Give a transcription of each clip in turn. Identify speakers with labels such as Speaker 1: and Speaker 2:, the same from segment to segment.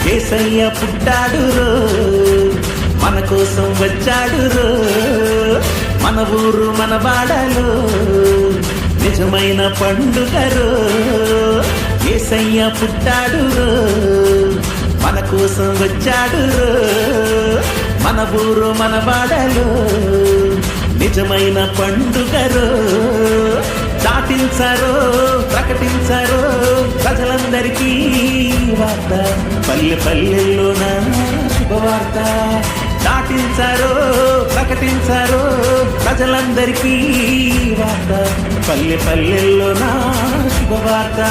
Speaker 1: యేసయ్య పుట్టాడు రో, మన కోసం వచ్చాడు రో, మన ఊరు మన వాడలో నిజమైన పండుగ రో. యేసయ్య పుట్టాడు రో, మన కోసం వచ్చాడు రో, మన ఊరు మన వాడలో నిజమైన పండుగ రో. చాటించారో ప్రకటించారో ప్రజలందరికీ వార్త, పల్లె పల్లెల్లోన శుభవార్త. చాటించారో ప్రకటించారో ప్రజలందరికీ వార్త, పల్లె పల్లెల్లోన శుభవార్త.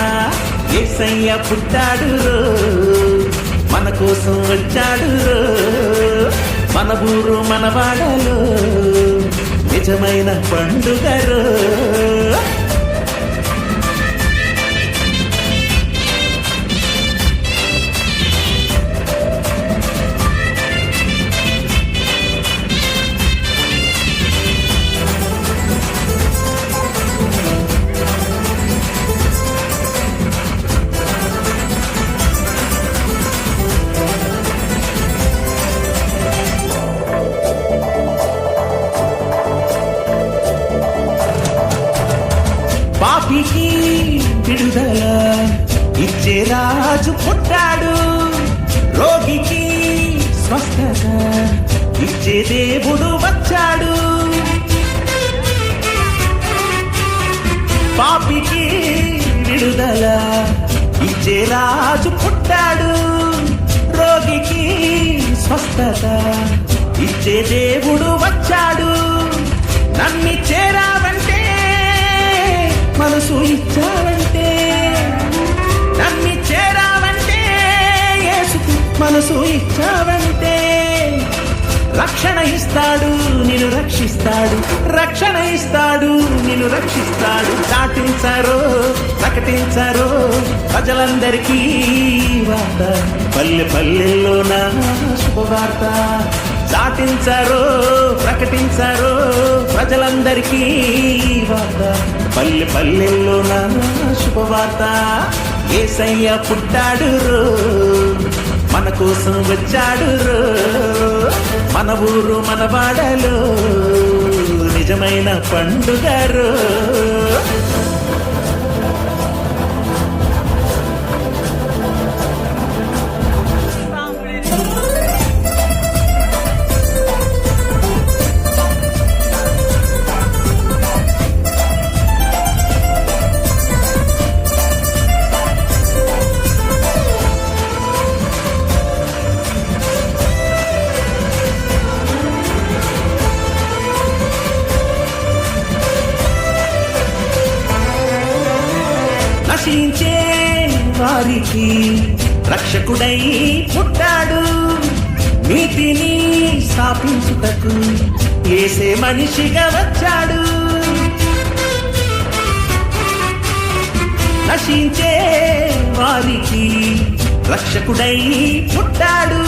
Speaker 1: యేసయ్య పుట్టాడు రో, మన కోసం వచ్చాడు రో, మన ఊరు మన వాడలో నిజమైన పండుగ రో. పాపికి విడుదల ఇచ్చే రాజు పుట్టాడు, రోగికి స్వస్థత ఇచ్చే దేవుడు వచ్చాడు. పాపికి విడుదల ఇచ్చే రాజు పుట్టాడు, రోగికి స్వస్థత ఇచ్చే దేవుడు వచ్చాడు. నమ్మి చేరావంటే మనసు ఇచ్చావంటే, నమ్మి చేరావంటే యేసుకు మనసు ఇచ్చావంటే రక్షణ ఇస్తాడు నిన్ను రక్షిస్తాడు, రక్షణ ఇస్తాడు నిన్ను రక్షిస్తాడు. చాటించారో ప్రకటించారో ప్రజలందరికీ వార్త, పల్లె పల్లెల్లోన శుభవార్త. చాటించారో ప్రకటించారో ప్రజలందరికీ వార్త, పల్లె పల్లెల్లోన శుభవార్త. యేసయ్య పుట్టాడు రో, మన కోసం వచ్చాడు రో, మన ఊరు మన వాడలో నిజమైన పండుగ రో. నశించే వారికి రక్షకుడై పుట్టాడు, నీతిని స్థాపించుటకు యేసే మనిషిగా వచ్చాడు. నశించే వారికి రక్షకుడై పుట్టాడు,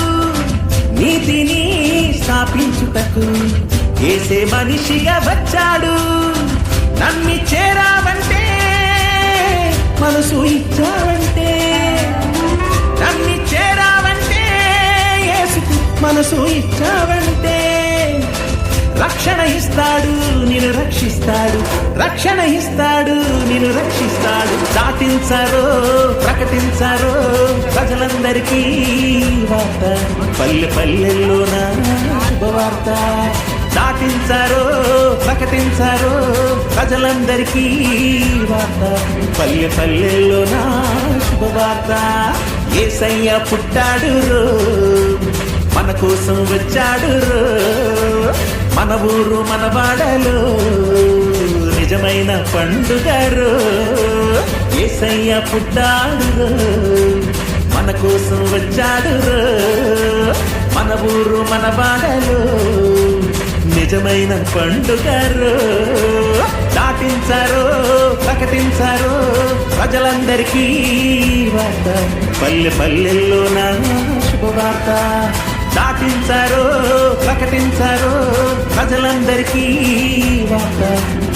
Speaker 1: నీతిని స్థాపించుటకు యేసే మనిషిగా వచ్చాడు. నమ్మి చేరావంటే మనసు ఇచ్చావంటే, నమ్మి చేరావంటే యేసుకు మనసు ఇచ్చావంటే రక్షణ ఇస్తాడు నిన్ను రక్షిస్తాడు, రక్షణ ఇస్తాడు నిన్ను రక్షిస్తాడు. చాటించారో ప్రకటించారో ప్రజలందరికీ వార్త, పల్లె పల్లెల్లోన శుభవార్త. చాటించారో ప్రకటించారో ప్రజలందరికీ వార్త, పల్లె పల్లెల్లోన శుభవార్త. యేసయ్య పుట్టాడు రో, మన కోసం వచ్చాడు రో, మన ఊరు మన వాడలో నిజమైన పండుగ రో. యేసయ్య పుట్టాడు రో, మన కోసం వచ్చాడు రో, మన ఊరు మన వాడలో నిజమైన పండుగ రో. చాటించారో ప్రకటించారో ప్రజలందరికీ వార్త, పల్లె పల్లెల్లోన శుభవార్త. చాటించారో ప్రకటించారో ప్రజలందరికీ వార్త,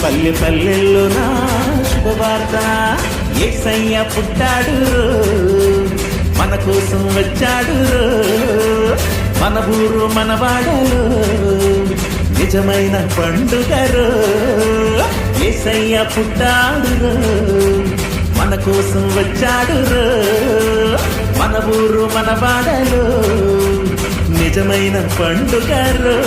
Speaker 1: పల్లె పల్లెల్లోన శుభవార్త. యేసయ్య పుట్టాడు రో, మన కోసం వచ్చాడు రో. మన ఊరు మన వాడలో నిజమైన పండుగ రో. యేసయ్య పుట్టాడు రో. మన కోసం వచ్చాడు రో. మన ఊరు మన వాడలో నిజమైన పండుగ రో.